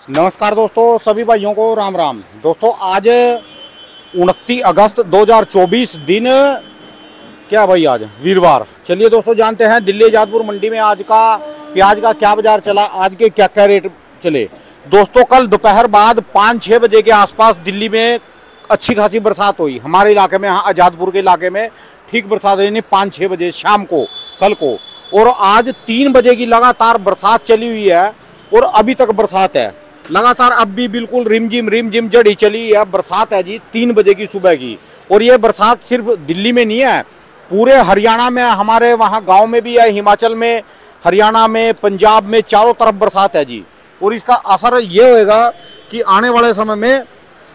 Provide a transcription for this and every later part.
नमस्कार दोस्तों, सभी भाइयों को राम राम। दोस्तों आज 29 अगस्त 2024 दिन क्या भाई, आज वीरवार। चलिए दोस्तों जानते हैं दिल्ली आजादपुर मंडी में आज का प्याज का क्या बाजार चला, आज के क्या क्या रेट चले। दोस्तों कल दोपहर बाद 5-6 बजे के आसपास दिल्ली में अच्छी खासी बरसात हुई। हमारे इलाके में, यहाँ आजादपुर के इलाके में ठीक बरसात हुई 5-6 बजे शाम को कल को। और आज 3 बजे की लगातार बरसात चली हुई है और अभी तक बरसात है लगातार। अब भी बिल्कुल रिमझिम जड़ी चली है बरसात है जी 3 बजे की सुबह की। और ये बरसात सिर्फ दिल्ली में नहीं है, पूरे हरियाणा में, हमारे वहाँ गांव में भी है, हिमाचल में, हरियाणा में, पंजाब में, चारों तरफ बरसात है जी। और इसका असर ये होएगा कि आने वाले समय में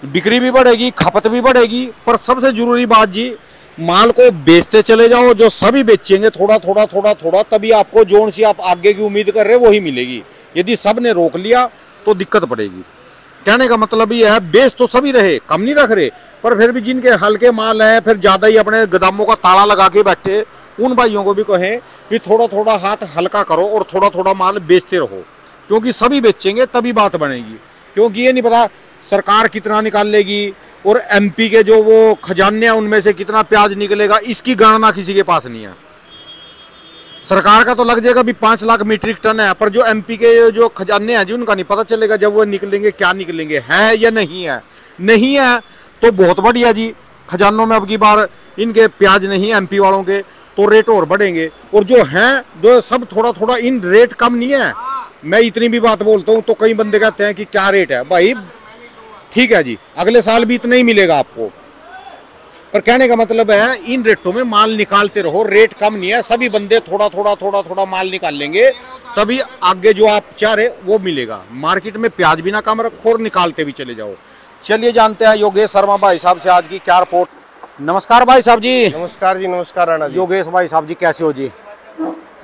बिक्री भी बढ़ेगी, खपत भी बढ़ेगी। पर सबसे जरूरी बात जी, माल को बेचते चले जाओ, जो सभी बेचेंगे थोड़ा थोड़ा, तभी आपको जोन सी आप आगे की उम्मीद कर रहे हो वही मिलेगी। यदि सब ने रोक लिया तो दिक्कत पड़ेगी। कहने का मतलब ये है, बेच तो सभी रहे, कम नहीं रख रहे, पर फिर भी जिनके हल्के माल है, फिर ज़्यादा ही अपने गोदामों का ताला लगा के बैठे, उन भाइयों को भी कहें कि थोड़ा थोड़ा हाथ हल्का करो और थोड़ा थोड़ा माल बेचते रहो, क्योंकि सभी बेचेंगे तभी बात बनेगी। क्योंकि ये नहीं पता सरकार कितना निकाल लेगी और एमपी के जो वो खजाने हैं उनमें से कितना प्याज निकलेगा, इसकी गणना किसी के पास नहीं है। सरकार का तो लग जाएगा भी 5 लाख मीट्रिक टन है, पर जो एमपी के जो खजाने हैं जी उनका नहीं पता चलेगा जब वो निकलेंगे क्या निकलेंगे, है या नहीं है। नहीं है तो बहुत बढ़िया जी, खजानों में अब की बार इनके प्याज नहीं है एमपी वालों के, तो रेट और बढ़ेंगे। और जो हैं जो सब थोड़ा थोड़ा, इन रेट कम नहीं है। मैं इतनी भी बात बोलता हूँ तो कई बंदे कहते हैं कि क्या रेट है भाई, ठीक है जी, अगले साल भी इतना ही मिलेगा आपको। पर कहने का मतलब है इन रेटों में माल निकालते रहो, रेट कम नहीं है, सभी बंदे थोड़ा थोड़ा माल निकाल लेंगे, तभी आगे जो आप चाह रहे वो मिलेगा। मार्केट में प्याज भी ना कम रखो और निकालते भी चले जाओ। चलिए जानते हैं योगेश शर्मा भाई साहब से आज की क्या रिपोर्ट। नमस्कार भाई साहब जी। नमस्कार जी, नमस्कार राणा जी। योगेश भाई साहब जी कैसे हो जी?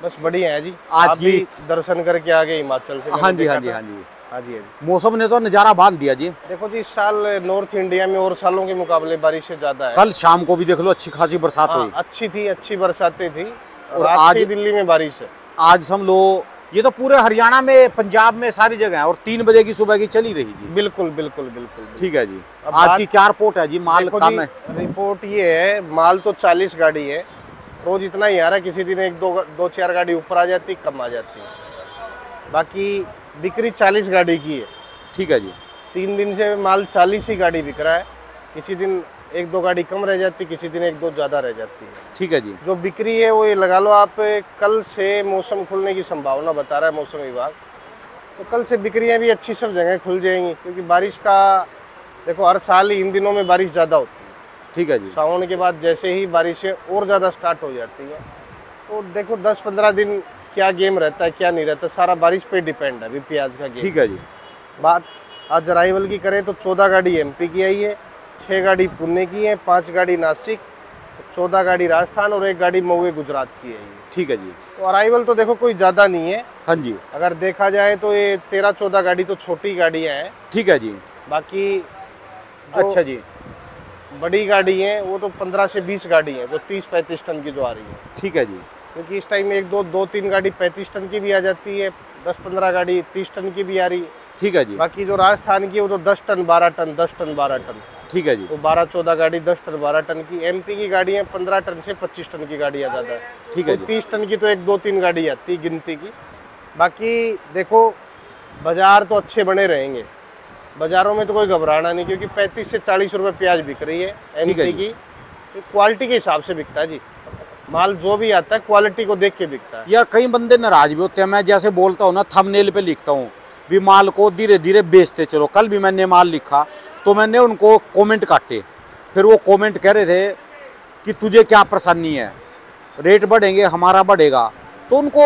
बस बढ़िया है जी। आज की दर्शन करके आ गए हिमाचल से। हाँ जी। हाँ जी। मौसम ने तो नज़ारा बांध दिया जी। देखो जी, इस साल नॉर्थ इंडिया में और सालों के मुकाबले बारिश से ज्यादा है। कल शाम को भी देख लो अच्छी खासी बरसात हुई। अच्छी थी, अच्छी बरसातें थी। और आज दिल्ली में बारिश है। आज समझ लो ये तो पूरे हरियाणा में, पंजाब में, सारी जगह है। और 3 बजे की सुबह की चली रहेगी। बिल्कुल। ठीक है जी। आज की क्या रिपोर्ट है जी? माल कम है? रिपोर्ट ये है, माल तो 40 गाड़ी है, रोज इतना ही आ रहा है। किसी दिन 1-2-4 गाड़ी ऊपर आ जाती, कम आ जाती है। बाकी बिक्री 40 गाड़ी की है। ठीक है जी। 3 दिन से माल 40 ही गाड़ी बिक रहा है। किसी दिन 1-2 गाड़ी कम रह जाती, किसी दिन 1-2 ज़्यादा रह जाती है। ठीक है जी। जो बिक्री है वो ये लगा लो आप, कल से मौसम खुलने की संभावना बता रहा है मौसम विभाग, तो कल से बिक्रियाँ भी अच्छी सब जगह खुल जाएंगी। क्योंकि बारिश का देखो, हर साल ही इन दिनों में बारिश ज़्यादा होती है। ठीक है जी। सावन के बाद जैसे ही बारिशें और ज़्यादा स्टार्ट हो जाती है, तो देखो 10-15 दिन क्या गेम रहता है क्या नहीं रहता, सारा बारिश पे डिपेंड है अभी प्याज का गेम। ठीक है जी। बात आज अराइवल की करें तो 14 गाड़ी एमपी की आई है, 6 गाड़ी पुणे की है, 5 गाड़ी नासिक, 14 गाड़ी राजस्थान और 1 गाड़ी मऊ गुजरात की है। ठीक है जी। तो अराइवल तो देखो कोई ज़्यादा नहीं है। हाँ जी। अगर देखा जाए तो ये 13-14 गाड़ी तो छोटी गाड़ियाँ हैं। ठीक है जी। बाकी अच्छा जी। बड़ी गाड़ी है वो तो 15 से 20 गाड़ी है, जो 30-35 टन की जो आ रही है। ठीक है जी। क्योंकि इस टाइम में 2-3 गाड़ी 35 टन की भी आ जाती है, 10-15 गाड़ी 30 टन की भी आ रही है। ठीक है जी। बाकी जो राजस्थान की वो तो 10 टन 12 टन 10 टन 12 टन। ठीक है जी। तो 12-14 गाड़ी 10 टन 12 टन की। एमपी की गाड़ियाँ 15 टन से 25 टन की गाड़ियाँ ज़्यादा है। ठीक है तो जी। 30 टन की तो 1-2-3 गाड़ी आती गिनती की। बाकी देखो बाजार तो अच्छे बने रहेंगे, बाजारों में तो कोई घबराना नहीं, क्योंकि 35 से 40 रुपये प्याज बिक रही है एमपी की। क्वालिटी के हिसाब से बिकता है जी, माल जो भी आता है क्वालिटी को देख के बिकता है। यार कई बंदे नाराज भी होते हैं, मैं जैसे बोलता हूँ ना, थंबनेल पे लिखता हूँ भी माल को धीरे धीरे बेचते चलो। कल भी मैंने माल लिखा तो मैंने उनको कमेंट काटे, फिर वो कमेंट कह रहे थे कि तुझे क्या परेशानी है, रेट बढ़ेंगे हमारा बढ़ेगा। तो उनको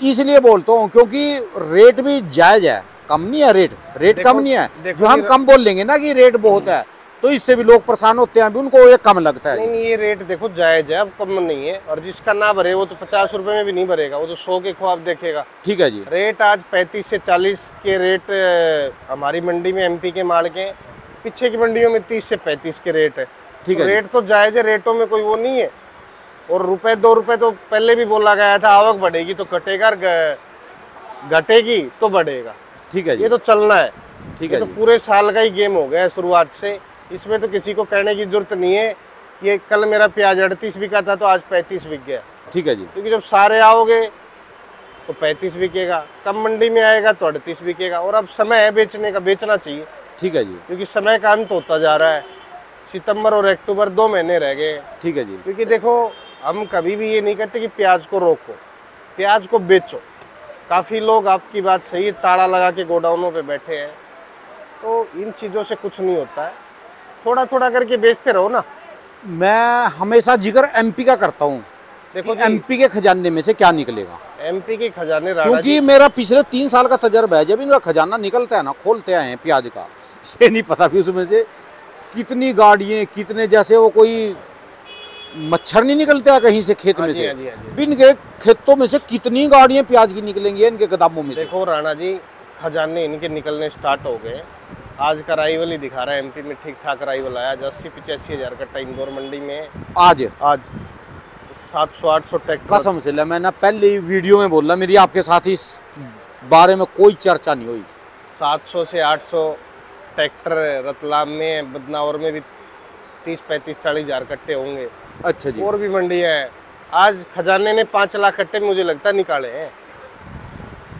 इसलिए बोलता हूँ क्योंकि रेट भी जायज़ है, कम नहीं है रेट कम नहीं है। जो हम कम बोल लेंगे ना कि रेट बहुत है, तो इससे भी लोग परेशान होते हैं, उनको ये कम लगता है। नहीं, ये रेट देखो जायज है, अब कम नहीं है। और जिसका ना भरे वो तो 50 रुपए में भी नहीं भरेगा, वो तो 100 के ख्वाब देखेगा। ठीक है जी। रेट आज 35 से 40 के रेट हमारी मंडी में एमपी के माल के, पीछे की मंडियों में 30 से 35 के रेट है। ठीक है। रेट तो जायज है, रेटों में कोई वो नहीं है। और ₹1-2 तो पहले भी बोला गया था, आवक बढ़ेगी तो घटेगा, घटेगी तो बढ़ेगा। ठीक है जी। ये तो चलना है। ठीक ये है तो जी। पूरे साल का ही गेम हो गया है शुरुआत से। इसमें तो किसी को कहने की जरूरत नहीं है कि कल मेरा प्याज 38 बिका था तो आज 35 बिक गया, ठीक है जी। क्योंकि जब सारे आओगे तो 35 बिकेगा, कम मंडी में आएगा तो 38 बिकेगा। और अब समय है बेचने का, बेचना चाहिए, ठीक है जी। क्योंकि समय का अंत होता जा रहा है। सितंबर और अक्टूबर 2 महीने रह गए। ठीक है जी। क्योंकि देखो, हम कभी भी ये नहीं कहते कि प्याज को रोको, प्याज को बेचो। काफ़ी लोग, आपकी बात सही है, ताला लगा के गोडाउनों पे बैठे हैं, तो इन चीज़ों से कुछ नहीं होता है। थोड़ा थोड़ा करके बेचते रहो ना। मैं हमेशा जिक्र एमपी का करता हूँ, देखो कि एमपी के खजाने में से क्या निकलेगा, एमपी के खजाने राणा क्योंकि जी, मेरा पिछले 3 साल का तजर्बा है। जब इनका खजाना निकलता है ना, खोलते आए हैं प्याज का, ये नहीं पता भी उसमें से कितनी गाड़ियाँ, कितने, जैसे वो कोई मच्छर नहीं निकलते हैं कहीं से खेत में से, हाँ जी। इनके खेतों में से कितनी गाड़ियाँ प्याज की निकलेंगी इनके गोदामों में से। देखो राणा जी, खजाने इनके निकलने स्टार्ट हो गए। आज का राइवल ही दिखा रहा है एमपी में, ठीक ठाक राइवल आया। 80-85 हज़ार कट्टा इंदौर मंडी में आज 700-800 ट्रैक्टर। कसम से मैं पहले ही वीडियो में बोला, मेरी आपके साथ इस बारे में कोई चर्चा नहीं हुई। 700 से 800 ट्रैक्टर रतलाम में, बदनावर में भी 30-35-40 हज़ार कट्टे होंगे। अच्छा जी। और भी मंडियाँ है। आज खजाने ने 5 लाख कट्टे मुझे लगता निकाले हैं,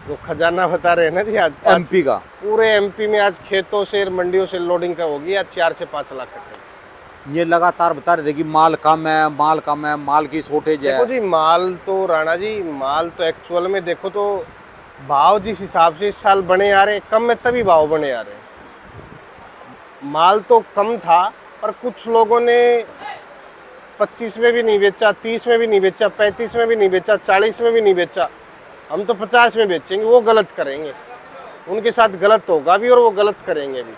जो खजाना बता रहे हैं ना जी। आज एमपी का पूरे एमपी में आज खेतों से, मंडियों से लोडिंग का होगी आज 4 से 5 लाख कट्टे। ये लगातार बता रहे थे कि माल कम है, माल कम है, माल की शॉर्टेज है। देखो जी, माल तो राणा जी, माल तो एक्चुअल में देखो तो भाव जिस हिसाब से इस साल बने आ रहे हैं, कम में तभी भाव बने आ रहे हैं। माल तो कम था, पर कुछ लोगों ने 25 में भी नहीं बेचा, 30 में भी नहीं बेचा, 35 में भी नहीं बेचा, 40 में भी नहीं बेचा। हम तो 50 में बेचेंगे, वो गलत करेंगे। उनके साथ गलत होगा भी और वो गलत करेंगे भी।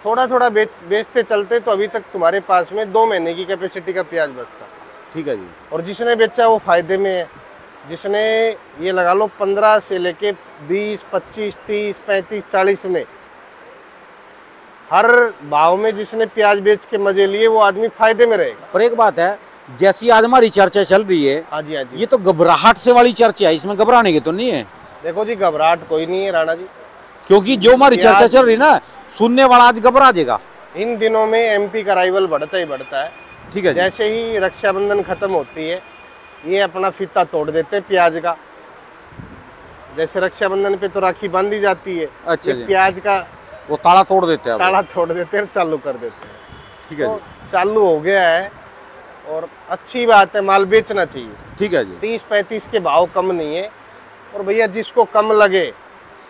थोड़ा थोड़ा बेचते चलते तो अभी तक तुम्हारे पास में 2 महीने की कैपेसिटी का प्याज बचता। ठीक है जी। और जिसने बेचा वो फायदे में है। जिसने ये लगा लो 15 से लेके 20, 25, 30, 35, 40 में, हर भाव में जिसने प्याज बेच के मजे लिए, वो आदमी फायदे में रहेगा। पर एक बात है, जैसी आज हमारी चर्चा चल रही है, हाँ जी, हाँ जी। ये तो घबराहट से वाली चर्चा है, इसमें घबराने की तो नहीं है। देखो जी, घबराहट कोई नहीं है राणा जी, क्योंकि जो हमारी चर्चा चल रही ना, सुनने वाला आज घबरा जाएगा। इन दिनों में एमपी का राइवल बढ़ता ही बढ़ता है। ठीक है जी। जैसे ही रक्षाबंधन खत्म होती है, ये अपना फीता तोड़ देते हैं प्याज का। जैसे रक्षाबंधन पे तो राखी बांधी जाती है, अच्छा ये जी। प्याज का वो ताला तोड़ देते हैं अब। ताला तोड़ देते हैं, चालू कर देते हैं। ठीक है तो जी। चालू हो गया है और अच्छी बात है, माल बेचना चाहिए। ठीक है जी। 30-35 के भाव कम नहीं है। और भैया जिसको कम लगे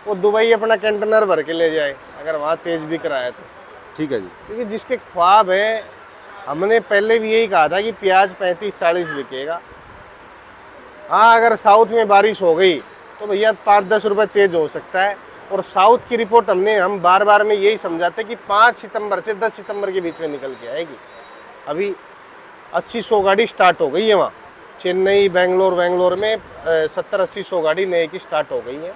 वो दुबई अपना कंटेनर भर के ले जाए, अगर वहाँ तेज बिक रहा है तो। ठीक है जी। क्योंकि जिसके ख्वाब है, हमने पहले भी यही कहा था कि प्याज 35-40 बिकेगा। हाँ, अगर साउथ में बारिश हो गई तो भैया 5-10 रुपये तेज हो सकता है। और साउथ की रिपोर्ट हम बार बार में यही समझाते कि 5 सितंबर से 10 सितंबर के बीच में निकल के आएगी। अभी 80-100 गाड़ी स्टार्ट हो गई है वहाँ चेन्नई, बेंगलोर में 70-80-100 गाड़ी नए की स्टार्ट हो गई है।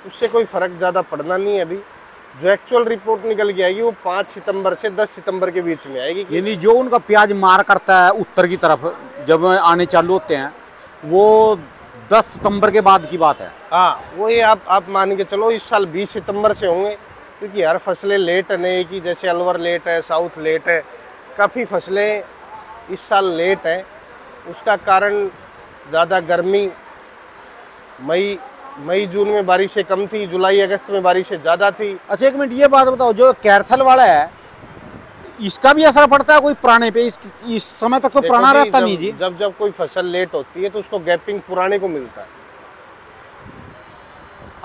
उससे कोई फ़र्क ज़्यादा पड़ना नहीं है। अभी जो एक्चुअल रिपोर्ट निकल के आएगी वो 5 सितंबर से 10 सितंबर के बीच में आएगी। यानी जो उनका प्याज मार करता है उत्तर की तरफ, जब आने चालू होते हैं, वो 10 सितंबर के बाद की बात है। हाँ, वो ये आप मान के चलो इस साल 20 सितंबर से होंगे, क्योंकि हर फसलें लेट नहीं की। जैसे अलवर लेट है, साउथ लेट है, काफ़ी फसलें इस साल लेट हैं। उसका कारण ज़्यादा गर्मी, मई जून में बारिशें कम थी, जुलाई अगस्त में बारिशें ज़्यादा थी। अच्छा, एक मिनट ये बात बताओ, जो कैरथल वाला है, इसका भी असर पड़ता है कोई पुराने पे? इस समय तक तो पुराना रहता नहीं जी। जब कोई फसल लेट होती है तो उसको गैपिंग पुराने को मिलता है।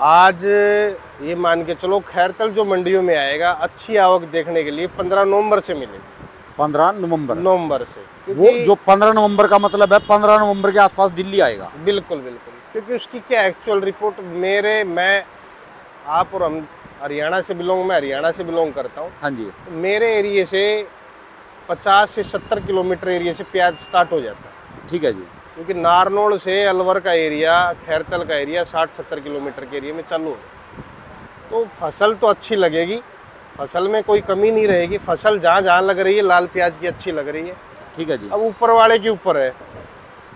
आज ये मान के चलो, खैरतल जो मंडियों में आएगा, अच्छी आवक देखने के लिए 15 नवंबर से मिलेगी। 15 नवंबर से, वो जो 15 नवंबर का मतलब है 15 नवंबर के आसपास दिल्ली आएगा। बिल्कुल बिल्कुल। क्योंकि उसकी क्या एक्चुअल रिपोर्ट, आप और हम हरियाणा से बिलोंग करता हूँ। हाँ जी। मेरे एरिए से 50 से 70 किलोमीटर एरिया से प्याज स्टार्ट हो जाता है। ठीक है जी। क्योंकि नारनौल से अलवर का एरिया, खैरतल का एरिया 60-70 किलोमीटर के एरिया में चालू है। तो फसल तो अच्छी लगेगी, फसल में कोई कमी नहीं रहेगी। फसल जहाँ जहाँ लग रही है लाल प्याज की अच्छी लग रही है। ठीक है जी। अब ऊपर वाले के ऊपर है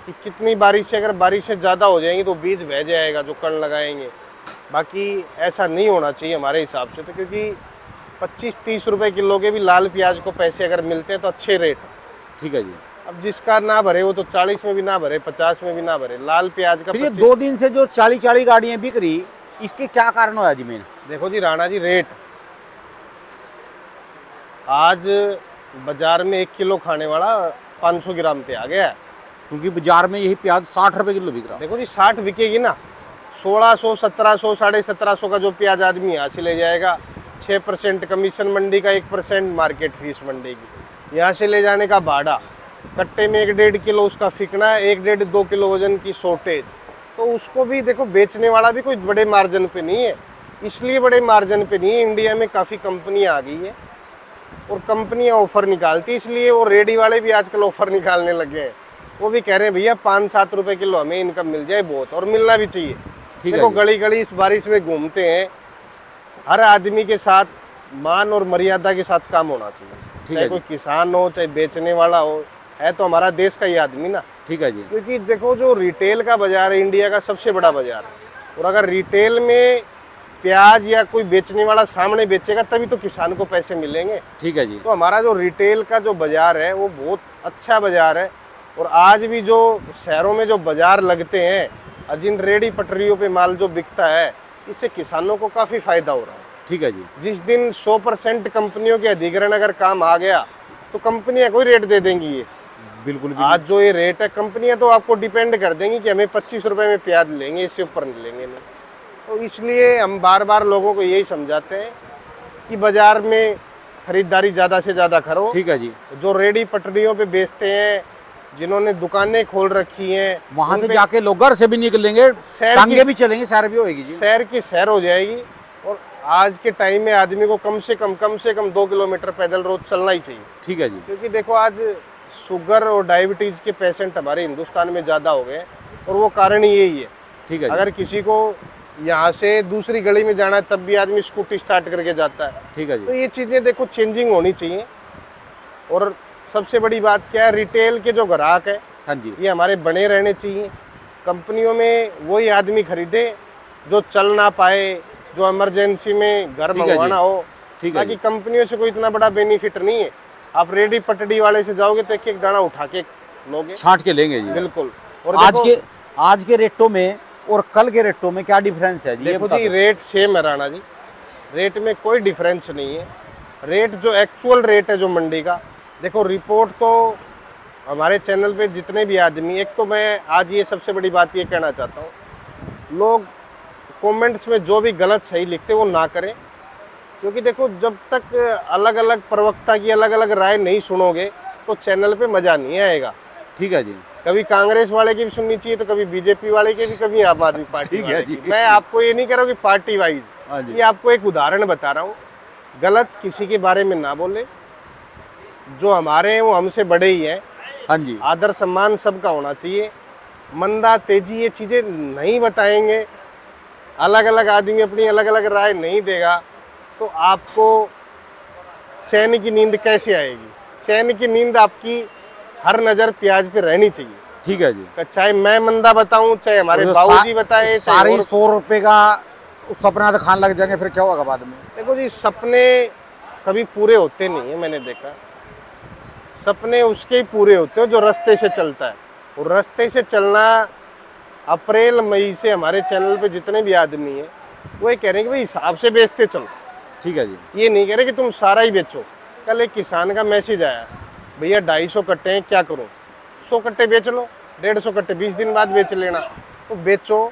कि कितनी बारिश है। अगर बारिशें ज़्यादा हो जाएंगी तो बीज बह जाएगा, जो कण लगाएंगे बाकी ऐसा नहीं होना चाहिए हमारे हिसाब से तो, क्योंकि 25-30 रुपए किलो के भी लाल प्याज को पैसे अगर मिलते हैं तो अच्छे रेट। ठीक है जी। अब जिसका ना भरे वो तो 40 में भी ना भरे, 50 में भी ना भरे। लाल प्याज का फिर ये 2 दिन से जो 40 गाड़ियाँ बिक रही, इसके क्या कारण होया जी मेन? देखो जी राणा जी, रेट आज बाजार में 1 किलो खाने वाला 500 ग्राम पे आ गया है, क्योंकि बाजार में यही प्याज 60 रुपए किलो बिक रहा। देखो जी 60 बिकेगी ना, 1600, 1700, 1750 का जो प्याज आदमी यहाँ से ले जाएगा, 6% कमीशन मंडी का, 1% मार्केट फीस मंडी की, यहाँ से ले जाने का भाड़ा, कट्टे में 1-1.5 किलो उसका फिकना है, 1-1.5-2 किलो वजन की शॉर्टेज, तो उसको भी देखो बेचने वाला भी कोई बड़े मार्जिन पे नहीं है। इसलिए बड़े मार्जिन पे नहीं है, इंडिया में काफ़ी कंपनियाँ आ गई है और कंपनियाँ ऑफर निकालती, इसलिए वो रेडी वाले भी आजकल ऑफर निकालने लगे हैं। वो भी कह रहे हैं भैया 5-7 रुपए किलो हमें इनकम मिल जाए बहुत, और मिलना भी चाहिए। देखो गली गली इस बारिश में घूमते हैं, हर आदमी के साथ मान और मर्यादा के साथ काम होना चाहिए, चाहे कोई किसान हो चाहे बेचने वाला हो, है तो हमारा देश का ही आदमी ना। ठीक है जी। क्योंकि देखो जो रिटेल का बाजार है इंडिया का सबसे बड़ा बाजार है, और अगर रिटेल में प्याज या कोई बेचने वाला सामने बेचेगा तभी तो किसान को पैसे मिलेंगे। ठीक है जी। तो हमारा जो रिटेल का जो बाजार है वो बहुत अच्छा बाजार है, और आज भी जो शहरों में जो बाजार लगते हैं और जिन रेडी पटरियों पे माल जो बिकता है, इससे किसानों को काफ़ी फायदा हो रहा है। ठीक है जी। जिस दिन 100% कंपनियों के अधिग्रहण अगर काम आ गया तो कंपनियां कोई रेट दे देंगी। ये बिल्कुल आज जो ये रेट है कंपनियां तो आपको डिपेंड कर देंगी कि हमें 25 रुपए में प्याज लेंगे, इससे ऊपर नहीं लेंगे नहीं। तो इसलिए हम बार बार लोगों को यही समझाते हैं कि बाजार में खरीदारी ज़्यादा से ज़्यादा करो। ठीक है जी। जो रेडी पटरियों पे बेचते हैं, जिन्होंने दुकानें खोल रखी हैं, वहाँ से जाके लोग घर से भी निकलेंगे, टांगे भी चलेंगे, सैर भी होगी जी, सैर की सैर हो जाएगी। और आज के टाइम में आदमी को कम से कम 2 किलोमीटर पैदल रोज चलना ही चाहिए। ठीक है जी। क्योंकि देखो आज शुगर और डायबिटीज के पेशेंट हमारे हिंदुस्तान में ज़्यादा हो गए, और वो कारण यही है। ठीक है। अगर किसी को यहाँ से दूसरी गली में जाना है तब भी आदमी स्कूटी स्टार्ट करके जाता है। ठीक है जी। तो ये चीज़ें देखो चेंजिंग होनी चाहिए। और सबसे बड़ी बात क्या है, रिटेल के जो ग्राहक है, हाँ जी, ये हमारे बने रहने चाहिए। कंपनियों में वही आदमी खरीदे जो चल ना पाए, जो इमरजेंसी में घर मंगवाना हो। बाकी कंपनियों से कोई इतना बड़ा बेनिफिट नहीं है। आप रेडी पटड़ी वाले से जाओगे तो एक दाना उठा के लोगे, छांट के लेंगे जी। बिल्कुल। और आज के रेटों में और कल के रेटों में क्या डिफरेंस है जी? देखो जी रेट सेम है राणा जी, रेट में कोई डिफरेंस नहीं है। रेट जो एक्चुअल रेट है जो मंडी का, देखो रिपोर्ट तो हमारे चैनल पे जितने भी आदमी, एक तो मैं आज ये सबसे बड़ी बात ये कहना चाहता हूँ, लोग कमेंट्स में जो भी गलत सही लिखते वो ना करें। क्योंकि देखो जब तक अलग अलग प्रवक्ता की अलग अलग राय नहीं सुनोगे तो चैनल पे मज़ा नहीं आएगा। ठीक है जी। कभी कांग्रेस वाले की भी सुननी चाहिए तो कभी बीजेपी वाले की भी, कभी आम आदमी पार्टी वाले की। मैं आपको ये नहीं कह रहा हूँ कि पार्टी वाइज, ये आपको एक उदाहरण बता रहा हूँ। गलत किसी के बारे में ना बोले, जो हमारे हैं वो हमसे बड़े ही हैं। हाँ जी। आदर सम्मान सबका होना चाहिए। मंदा तेजी ये चीज़ें नहीं बताएंगे, अलग अलग आदमी अपनी अलग अलग राय नहीं देगा, तो आपको चैन की नींद कैसे आएगी? चैन की नींद आपकी हर नज़र प्याज पे रहनी चाहिए। ठीक है जी। चाहे मैं मंदा बताऊं, चाहे हमारे बाबूजी बताए, सारे 100 रुपए का सपना तो खान लग जाएंगे, फिर क्या होगा बाद में? देखो जी सपने कभी पूरे होते नहीं है, मैंने देखा। सपने उसके ही पूरे होते हैं जो रास्ते से चलता है। और रास्ते से चलना, अप्रैल मई से हमारे चैनल पे जितने भी आदमी हैं वो ये कह रहे हैं कि भाई हिसाब से बेचते चलो। ठीक है जी। ये नहीं कह रहे कि तुम सारा ही बेचो। कल एक किसान का मैसेज आया, भैया 250 कट्टे हैं, क्या करूं? 100 कट्टे बेच लो, 150 कट्टे 20 दिन बाद बेच लेना। तो बेचो,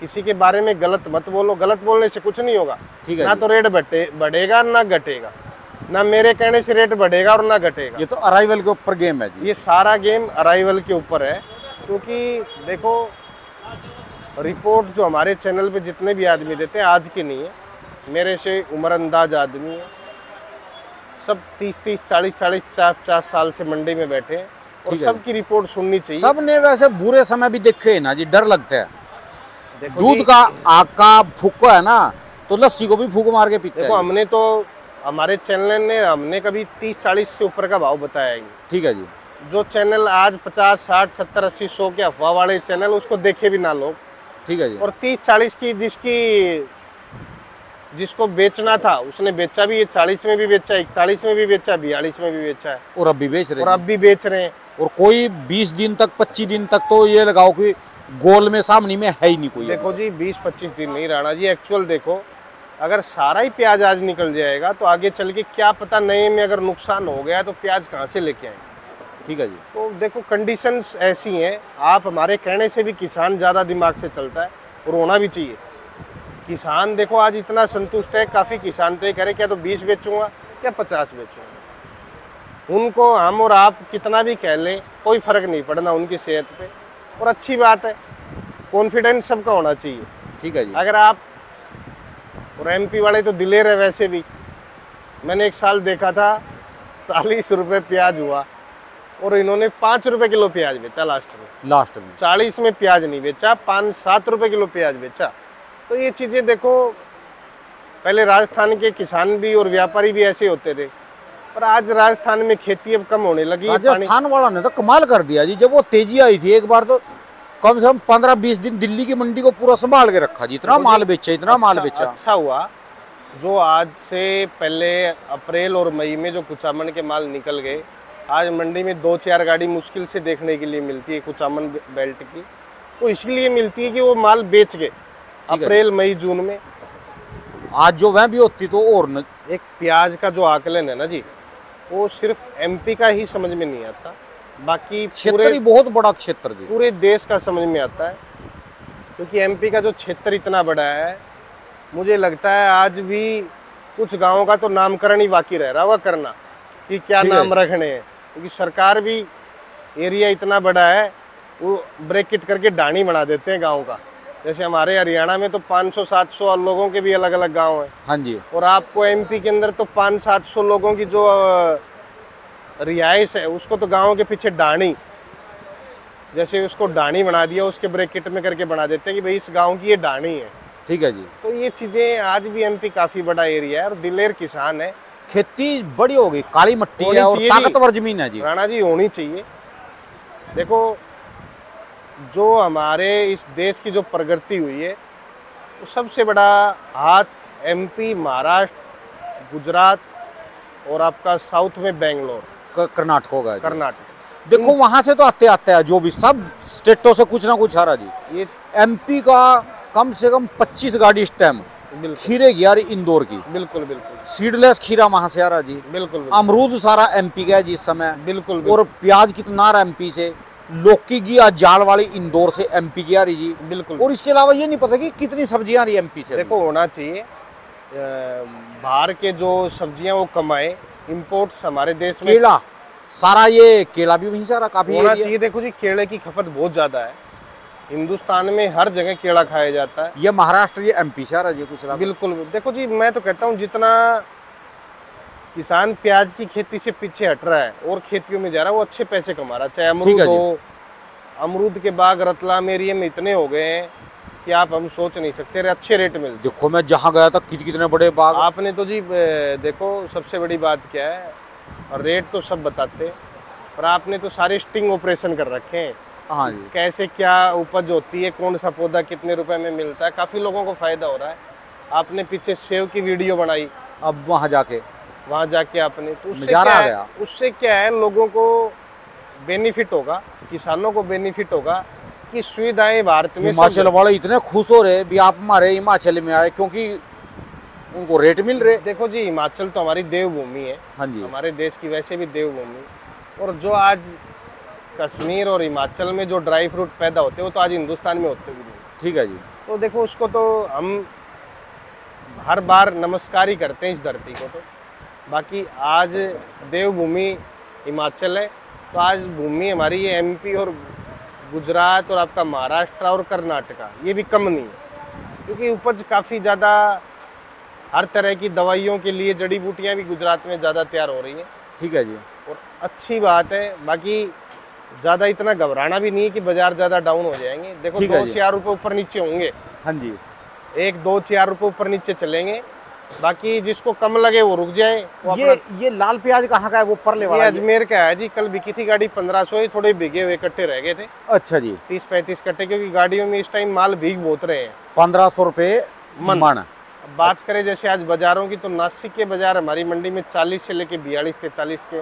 किसी के बारे में गलत मत बोलो। गलत बोलने से कुछ नहीं होगा। ठीक है। ना तो रेट बढ़ेगा ना घटेगा, ना मेरे कहने से रेट बढ़ेगा और ना घटेगा। ये तो अराइवल के ऊपर गेम है जी। ये सारा गेम अराइवल के ऊपर है। क्योंकि देखो रिपोर्ट जो हमारे चैनल पे जितने भी आदमी देते हैं आज के नहीं है, मेरे से उम्रअंदाज आदमी है, सब 30-30, 40-40, 50-50 साल से मंडी में बैठे हैं, और सबकी रिपोर्ट सुननी चाहिए। सबने वैसे बुरे समय भी देखे ना जी, डर लगता है। दूध का आग का फूको है ना, तो लस्सी को भी फूक मार के पीते हैं। देखो हमने तो हमारे चैनल ने हमने कभी 30-40 से ऊपर का भाव बताया है। ठीक है जी। जो चैनल आज 50, 60, 70, 80, 100 के अफवाह वाले चैनल, उसको देखे भी ना लोग। ठीक है जी। और 30-40 की जिसको बेचना था उसने बेचा भी, ये 40 में भी बेचा, 41 में भी बेचा, 42 में भी बेचा है, और अब भी बेच रहे और हैं। अब भी बेच रहे हैं। और कोई 20 दिन तक 25 दिन तक तो ये लगाओ कि गोल में सामने में है ही नहीं कोई। देखो जी 20-25 दिन नहीं राणा जी, एक्चुअल देखो, अगर सारा ही प्याज आज निकल जाएगा तो आगे चल के क्या पता नए में अगर नुकसान हो गया तो प्याज कहाँ से लेके आएंगे। ठीक है जी। तो देखो कंडीशंस ऐसी हैं, आप हमारे कहने से भी किसान ज़्यादा दिमाग से चलता है, और होना भी चाहिए। किसान देखो आज इतना संतुष्ट है, काफ़ी किसान तो ये करे क्या तो 20 बेचूंगा क्या 50 बेचूंगा। उनको हम और आप कितना भी कह लें कोई फ़र्क नहीं पड़ना उनकी सेहत पे, और अच्छी बात है, कॉन्फिडेंस सबका होना चाहिए। ठीक है जी। अगर आप, और एमपी वाले तो दिलेर है वैसे भी। मैंने एक साल देखा था 40 रुपये प्याज हुआ और इन्होंने 5 रुपये किलो प्याज बेचा लास्ट में 40 में प्याज नहीं बेचा, 5-7 रुपये किलो प्याज बेचा। तो ये चीज़ें देखो, पहले राजस्थान के किसान भी और व्यापारी भी ऐसे होते थे, पर आज राजस्थान में खेती अब कम होने लगी। राजस्थान वाला ने तो कमाल कर दिया जी, जब वो तेजी आई थी एक बार तो कम से कम 15-20 दिन दिल्ली की मंडी को पूरा संभाल के रखा जी, इतना माल बेचा, इतना माल बेचा। अच्छा हुआ जो आज से पहले अप्रैल और मई में जो कुचामन के माल निकल गए, आज मंडी में 2-4 गाड़ी मुश्किल से देखने के लिए मिलती है कुचामन बेल्ट की। वो इसलिए मिलती है कि वो माल बेच गए अप्रैल मई जून में। आज जो वह भी होती तो और एक प्याज का जो आकलन है ना जी, वो सिर्फ एमपी का ही समझ में नहीं आता, बाकी क्षेत्र ही बहुत बड़ा क्षेत्र जी, पूरे देश का समझ में आता है। क्योंकि एमपी का जो क्षेत्र इतना बड़ा है, मुझे लगता है आज भी कुछ गांवों का तो नामकरण ही बाकी रह रहा होगा करना, कि क्या नाम रखने हैं। क्योंकि सरकार भी, एरिया इतना बड़ा है, वो ब्रैकेट करके डाणी बना देते हैं गाँव का। जैसे हमारे हरियाणा में तो 500-700 लोगों के भी अलग अलग गांव हैं। हाँ जी। और आपको एमपी के अंदर तो 500-700 लोगों की जो रिहाइश है, उसको तो गाँव के पीछे डाणी, जैसे उसको डाणी बना दिया, उसके ब्रैकेट में करके बना देते हैं कि भाई इस गाँव की ये डाणी है। ठीक है जी। तो ये चीज़ें, आज भी एमपी काफ़ी बड़ा एरिया है और दिलेर किसान है। खेती बड़ी हो गई, काली मिट्टी है और ताकतवर जमीन है जी। राणा जी होनी चाहिए। देखो जो हमारे इस देश की जो प्रगति हुई है, तो सबसे बड़ा हाथ एमपी, महाराष्ट्र, गुजरात और आपका साउथ में बेंगलोर, कर्नाटक होगा। कर्नाटक देखो वहां से तो आते आते हैं, जो भी सब स्टेटों से कुछ ना कुछ आ रहा जी। ये एमपी का कम से कम 25 गाड़ी इस टाइम खीरे की आ रही इंदौर की। बिल्कुल बिल्कुल। सीडलेस खीरा वहां से आ रहा जी। बिल्कुल। अमरूद सारा एमपी का है जी इस समय। बिल्कुल। और प्याज कितना आ रहा एमपी से, लौकी की आज जाल वाली इंदौर से एमपी की आ रही जी। बिल्कुल। और इसके अलावा ये नहीं पता कि कितनी सब्जियां आ रही एमपी से। देखो होना चाहिए, बाहर के जो सब्जियां वो कमाए, इम्पोर्ट्स हमारे देश में। केला सारा, ये केला भी वहीं से आ रहा, काफी होना चाहिए। देखो जी केले की खपत बहुत ज्यादा है हिंदुस्तान में, हर जगह केला खाया जाता है। ये महाराष्ट्र, ये एमपी से आ रहा जी कुछ। बिल्कुल। देखो जी मैं तो कहता हूँ जितना किसान प्याज की खेती से पीछे हट रहा है और खेतियों में जा रहा है, वो अच्छे पैसे कमा रहा है। चाहे अमरूद हो, अमरूद के बाग रतलाम एरिया में इतने हो गए हैं कि आप हम सोच नहीं सकते, अच्छे रेट मिलते। देखो मैं जहाँ गया था कितने बड़े बाग। आपने तो जी देखो सबसे बड़ी बात क्या है, और रेट तो सब बताते, पर आपने तो सारे स्टिंग ऑपरेशन कर रखे हैं। हाँ जी। कैसे क्या उपज होती है, कौन सा पौधा कितने रुपए में मिलता है, काफ़ी लोगों को फ़ायदा हो रहा है। आपने पीछे सेव की वीडियो बनाई, अब वहाँ जाके आपने, तो उससे क्या है लोगों को बेनिफिट होगा, किसानों को बेनिफिट होगा कि सुविधाएं भारत में। हिमाचल वाले इतने खुश हो रहे भी आप हमारे हिमाचल में आए, क्योंकि उनको रेट मिल रहे। देखो जी हिमाचल तो हमारी देवभूमि है। हाँ जी। हमारे देश की वैसे भी देवभूमि, और जो आज कश्मीर और हिमाचल में जो ड्राई फ्रूट पैदा होते हैं वो तो आज हिंदुस्तान में होते भी नहीं। ठीक है जी। तो देखो उसको तो हम हर बार नमस्कार ही करते हैं इस धरती को। तो बाकी आज देवभूमि हिमाचल है, तो आज भूमि हमारी ये एमपी और गुजरात और आपका महाराष्ट्र और कर्नाटका, ये भी कम नहीं है। क्योंकि उपज काफ़ी ज़्यादा, हर तरह की दवाइयों के लिए जड़ी बूटियाँ भी गुजरात में ज़्यादा तैयार हो रही हैं। ठीक है जी। और अच्छी बात है। बाकी ज़्यादा इतना घबराना भी नहीं है कि बाजार ज़्यादा डाउन हो जाएंगे। देखो 2-4 रुपये ऊपर नीचे होंगे। हाँ जी। 1-2-4 रुपये ऊपर नीचे चलेंगे, बाकी जिसको कम लगे वो रुक जाए। वो ये लाल प्याज कहाँ का है? वो परले वाला? ये अजमेर का है जी। कल बिकी थी गाड़ी 1500 ही, थोड़े भीगे हुए कट्टे रह गए थे। अच्छा जी। 30-35 कट्टे, क्योंकि गाड़ियों में इस टाइम माल भीग बहुत रहे हैं। 1500 रुपए मन। बात करें जैसे आज बाजारों की, तो नासिक के बाजार हमारी मंडी में 40 से लेके 42-43 के,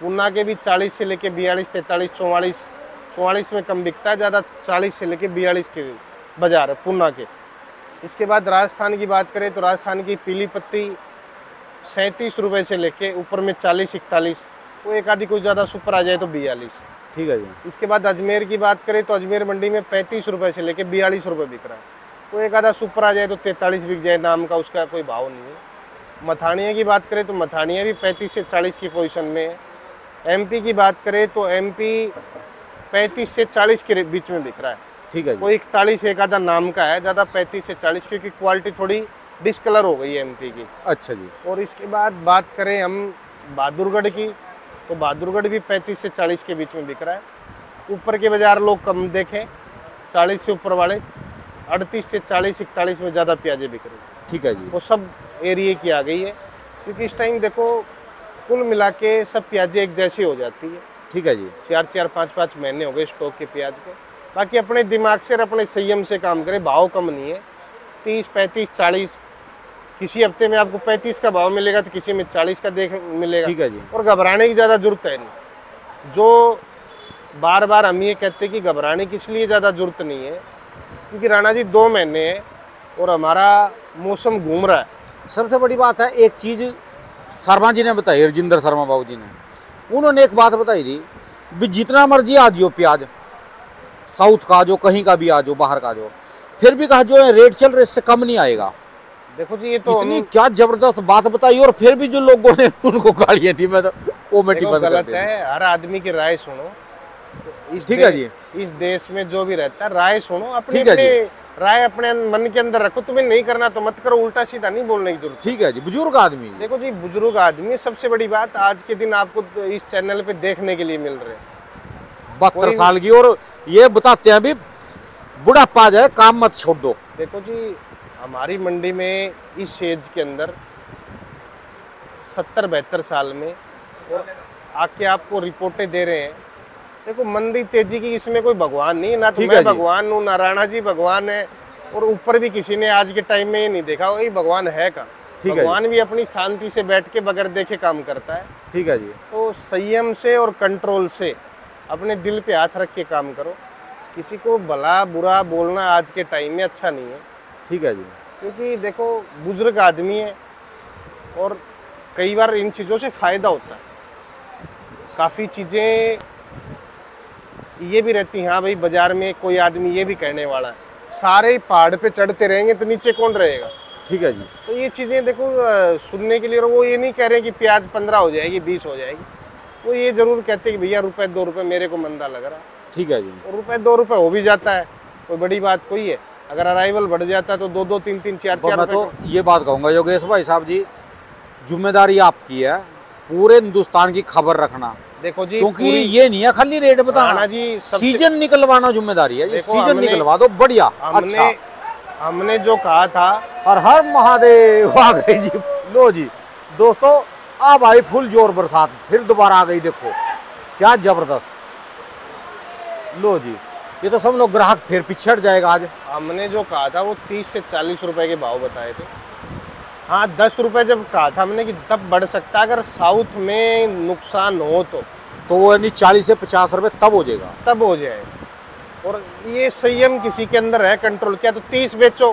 पूना के भी 40 से लेके 42-43, 44 में कम बिकता है, ज़्यादा 40 से लेके 42 के बाजार है पूना के। इसके बाद राजस्थान की बात करें तो राजस्थान की पीली पत्ती 37 रुपये से लेके ऊपर में 40-41, वो एक आधी कोई ज़्यादा सुपर आ जाए तो 42। ठीक है जी। इसके बाद अजमेर की बात करें तो अजमेर मंडी में 35 रुपये से लेके 42 रुपये बिक रहा है। तो एक आधा सुपर आ जाए तो 43 बिक जाए, नाम का उसका कोई भाव नहीं है। मथानिया की बात करें तो मथानिया भी 35 से 40 की पोजीशन में है। एमपी की बात करें तो एमपी 35 से 40 के बीच में बिक रहा है। ठीक है। कोई 41 एक आधा नाम का है, ज़्यादा 35 से 40, क्योंकि क्वालिटी थोड़ी डिसकलर हो गई है एमपी की। अच्छा जी। और इसके बाद बात करें हम बहादुरगढ़ की, तो बहादुरगढ़ भी 35 से 40 के बीच में बिक रहा है। ऊपर के बाज़ार लोग कम देखें, 40 से ऊपर वाले 38 से 40-41 में ज़्यादा प्याज़ें बिक रही है। ठीक है जी। वो सब एरिए की आ गई है, क्योंकि इस टाइम देखो कुल मिला के सब प्याज़ें एक जैसी हो जाती है। ठीक है जी। 4-4, 5-5 महीने हो गए स्टॉक के प्याज के। बाकी अपने दिमाग से और अपने संयम से काम करें। भाव कम नहीं है, 30, 35, 40, किसी हफ्ते में आपको 35 का भाव मिलेगा तो किसी में 40 का मिलेगा। ठीक है जी। और घबराने की ज़्यादा जरूरत है नहीं। जो बार बार हम ये कहते हैं कि घबराने की इसलिए ज़्यादा जरूरत नहीं है, क्योंकि राणा जी 2 महीने हैं और हमारा मौसम घूम रहा है। सबसे बड़ी बात है, एक चीज़ शर्मा जी ने बताई, रजिंदर शर्मा बाबू जी ने, उन्होंने एक बात बताई थी भी जितना मर्जी आ जाओ प्याज, साउथ का जो कहीं का भी आ जाओ, बाहर का जो, फिर भी कहा जो है रेट चल रहे इससे कम नहीं आएगा। देखो जी, ये तो इतनी क्या जबरदस्त बात बताई, और फिर भी जो लोगों ने उनको गालियां थी, मैं तो कॉमेडी बंद कर गलत दी। है। हर आदमी की राय सुनो। ठीक है जी। इस देश में जो भी रहता है राय सुनो, अपनी ठीक है अपनी राय अपने मन के अंदर रखो। तुम्हें नहीं करना तो मत करो, उल्टा सीधा नहीं बोलने की जरूरत। ठीक है जी। बुजुर्ग आदमी, देखो जी, बुजुर्ग आदमी सबसे बड़ी बात आज के दिन आपको इस चैनल पे देखने के लिए मिल रहे हैं 72 साल की, और ये बताते हैं भी बुढ़ापा जाए काम मत छोड़ दो। देखो जी, हमारी मंडी में इस एज के अंदर 70-72 साल में और आके आपको रिपोर्टें दे रहे हैं। देखो, मंदी तेजी की इसमें कोई भगवान नहीं है, ना तो मैं भगवान हूँ, ना राणा जी भगवान है, और ऊपर भी किसी ने आज के टाइम में ये नहीं देखा वही भगवान है का। भगवान भी अपनी शांति से बैठ के बगैर देखे काम करता है। ठीक है जी। तो संयम से और कंट्रोल से अपने दिल पे हाथ रख के काम करो। किसी को भला बुरा बोलना आज के टाइम में अच्छा नहीं है। ठीक है जी। क्योंकि देखो, बुजुर्ग आदमी है और कई बार इन चीज़ों से फ़ायदा होता है। काफ़ी चीज़ें ये भी रहती हैं, हाँ भाई बाज़ार में कोई आदमी ये भी कहने वाला है, सारे पहाड़ पे चढ़ते रहेंगे तो नीचे कौन रहेगा। ठीक है जी। तो ये चीज़ें देखो सुनने के लिए, वो ये नहीं कह रहे कि प्याज 15 हो जाएगी, 20 हो जाएगी। वो ये ज़रूर कहते कि भैया ₹1-2 मेरे को मंदा लग रहा है। ठीक है जी। और ₹1-2 हो भी जाता है, कोई बड़ी बात कोई है। अगर अराइवल बढ़ जाता है तो 2-2, 3-3, 4-4 मैं तो ये बात कहूँगा योगेश भाई साहब जी, जिम्मेदारी आपकी है पूरे हिंदुस्तान की खबर रखना। देखो जी, क्योंकि ये नहीं है खाली रेट बताना जी, सीजन निकलवाना जिम्मेदारी है। ये सीजन निकलवा दो बढ़िया। अच्छा, हमने जो कहा था, और हर महादेव आ गई जी। लो जी दोस्तों, अब आई फुल जोर बरसात, फिर दोबारा आ गई। देखो क्या जबरदस्त। लो जी, ये तो सब लोग ग्राहक फिर पिछड़ जाएगा आज। हमने जो कहा था वो 30 से 40 रुपए के भाव बताए थे। हाँ, 10 रुपए जब कहा था हमने कि तब बढ़ सकता है, अगर साउथ में नुकसान हो तो वो यानी 40 से 50 रुपए तब हो जाएगा, तब हो जाए। और ये संयम किसी के अंदर है, कंट्रोल। क्या तो 30 बेचो,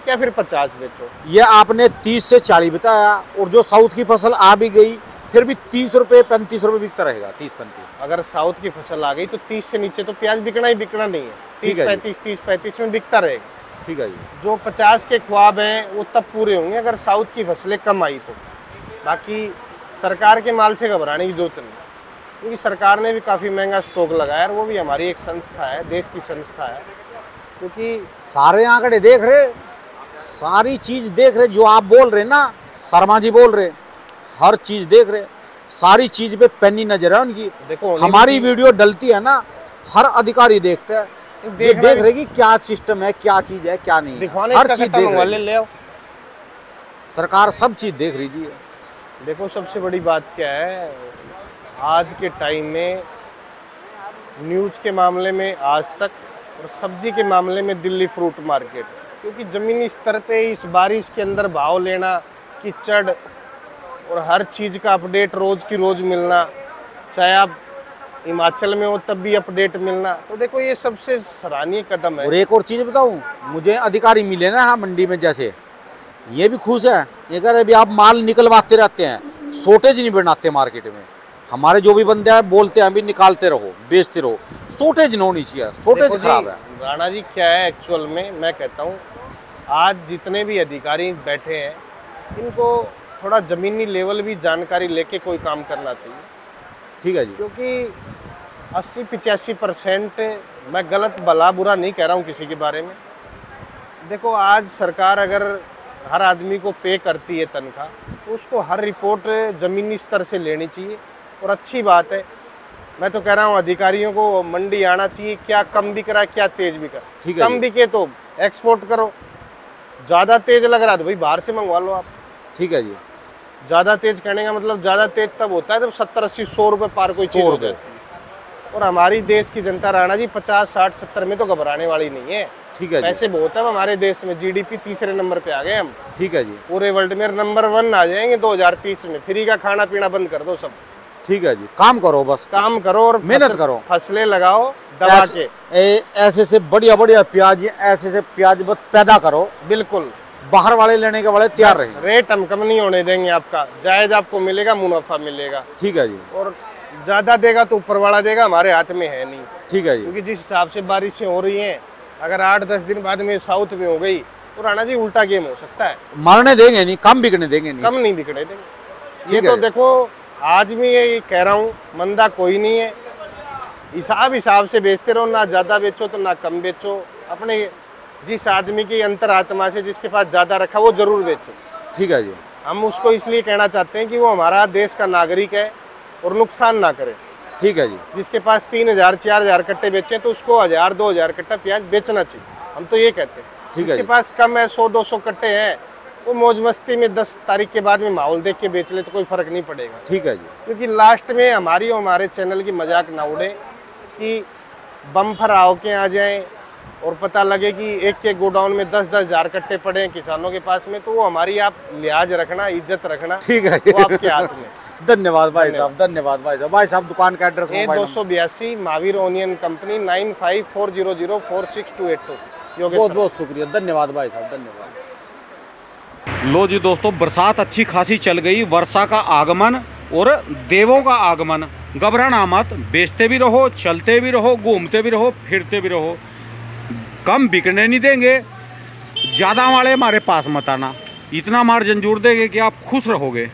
क्या फिर 50 बेचो। ये आपने 30 से 40 बताया, और जो साउथ की फसल आ भी गई फिर भी 30 रुपए 35 रुपए बिकता रहेगा। 30-35 अगर साउथ की फसल आ गई तो 30 से नीचे तो प्याज बिकना ही बिकना नहीं है। 30-35 में बिकता रहेगा। ठीक है जी। जो 50 के ख्वाब हैं वो तब पूरे होंगे अगर साउथ की फसलें कम आई तो। बाकी सरकार के माल से घबराने की जरूरत नहीं, क्योंकि सरकार ने भी काफ़ी महंगा स्टॉक लगाया है, और वो भी हमारी एक संस्था है, देश की संस्था है। क्योंकि सारे आंकड़े देख रहे, सारी चीज़ देख रहे, जो आप बोल रहे ना, शर्मा जी बोल रहे, हर चीज़ देख रहे, सारी चीज़ पे पेनी नजर है उनकी। देखो हमारी वीडियो डलती है ना, हर अधिकारी देखते हैं, देख रहे कि क्या सिस्टम है, क्या चीज़ है, क्या नहीं है, हर चीज़ देख रहे। ले आओ। सरकार सब चीज़ देख रही है। देखो सबसे बड़ी बात क्या है, आज के टाइम में न्यूज़ के मामले में आज तक और सब्जी के मामले में दिल्ली फ्रूट मार्केट, क्योंकि ज़मीनी स्तर पे इस बारिश के अंदर भाव लेना, कीचड़ और हर चीज़ का अपडेट रोज़ की रोज़ मिलना, चाहे आप हिमाचल में हो तब भी अपडेट मिलना, तो देखो ये सबसे सराहनीय कदम है। और एक और चीज़ बताऊं, मुझे अधिकारी मिले ना हाँ मंडी में, जैसे ये भी खुश है, ये कह रहे भी आप माल निकलवाते रहते हैं, शॉर्टेज नहीं बनाते मार्केट में। हमारे जो भी बंदे हैं बोलते हैं अभी निकालते रहो, बेचते रहो, शॉर्टेज नहीं होनी चाहिए, शॉर्टेज खराब है। राणा जी क्या है एक्चुअल में, मैं कहता हूँ आज जितने भी अधिकारी बैठे हैं इनको थोड़ा ज़मीनी लेवल भी जानकारी लेके कोई काम करना चाहिए। ठीक है जी। क्योंकि 80-85% मैं गलत भला बुरा नहीं कह रहा हूँ किसी के बारे में। देखो आज सरकार अगर हर आदमी को पे करती है तनख्वाह, तो उसको हर रिपोर्ट ज़मीनी स्तर से लेनी चाहिए। और अच्छी बात है, मैं तो कह रहा हूँ अधिकारियों को मंडी आना चाहिए, क्या कम बिक रहा है क्या तेज बिक रहा है। कम बिके तो एक्सपोर्ट करो, ज़्यादा तेज लग रहा है तो भाई बाहर से मंगवा लो आप। ठीक है जी। ज़्यादा तेज कहने का मतलब ज़्यादा तेज तब होता है जब 70-80-100 रुपये पार कोई चीज़ हो जाती है। और हमारी देश की जनता राणा जी 50-60-70 में तो घबराने वाली नहीं है। ठीक है, पैसे बहुत है हमारे देश में, जीडीपी तीसरे नंबर पे आ गए हम। ठीक है जी। पूरे वर्ल्ड में नंबर 1 आ जाएंगे 2030 में। फ्री का खाना पीना बंद कर दो सब। ठीक है जी, काम करो, बस काम करो और मेहनत करो, फसलें लगाओ दबा के। ऐसे से बढ़िया बढ़िया प्याज, ऐसे से प्याज बस पैदा करो, बिल्कुल बाहर वाले लेने के वाले तैयार रहे। रेट हम कम नहीं होने देंगे, आपका जायज आपको मिलेगा, मुनाफा मिलेगा। ठीक है जी। और ज्यादा देगा तो ऊपर वाला देगा, हमारे हाथ में है नहीं। ठीक है जी। क्योंकि जिस हिसाब से बारिशें हो रही हैं, अगर 8-10 दिन बाद में साउथ में हो गई तो राणा जी उल्टा गेम हो सकता है। मारने देंगे नहीं, कम बिकने देंगे नहीं, कम नहीं बिकने देंगे। ये तो देखो आज भी ये कह रहा हूँ, मंदा कोई नहीं है, हिसाब से बेचते रहो, ना ज्यादा बेचो तो ना कम बेचो। अपने जिस आदमी की अंतरात्मा से जिसके पास ज्यादा रखा वो जरूर बेचे। ठीक है जी। हम उसको इसलिए कहना चाहते हैं कि वो हमारा देश का नागरिक है और नुकसान ना करे। ठीक है जी। जिसके पास 3000-4000 कट्टे बेचे तो उसको 1000-2000 कट्टा प्याज बेचना चाहिए, हम तो ये कहते हैं। जिसके पास कम है 100-200 कट्टे हैं, वो मौज मस्ती में 10 तारीख के बाद में माहौल देख के बेच ले तो कोई फर्क नहीं पड़ेगा। ठीक है जी। क्योंकि लास्ट में हमारी और हमारे चैनल की मजाक ना उड़े कि बम्फर आओ के आ जाए और पता लगे कि एक गोडाउन में 10-10 हजार कट्टे पड़े हैं किसानों के पास में, तो वो हमारी आप लिहाज रखना, इज्जत रखना। ठीक है, वो आपके हाथ में। धन्यवाद भाई साहब, धन्यवाद भाई साहब। भाई साहब दुकान का एड्रेस 282 महावीर ओनियन कंपनी 9540046282। बहुत बहुत शुक्रिया, धन्यवाद भाई साहब, धन्यवाद। लो जी दोस्तों, बरसात अच्छी खासी चल गई, वर्षा का आगमन और देवों का आगमन। घबराना मत, बेचते भी रहो, चलते भी रहो, घूमते भी रहो, फिरते भी रहो, कम बिकने नहीं देंगे। ज़्यादा वाले हमारे पास मत आना, इतना मार्जिन जोड़ देंगे कि आप खुश रहोगे।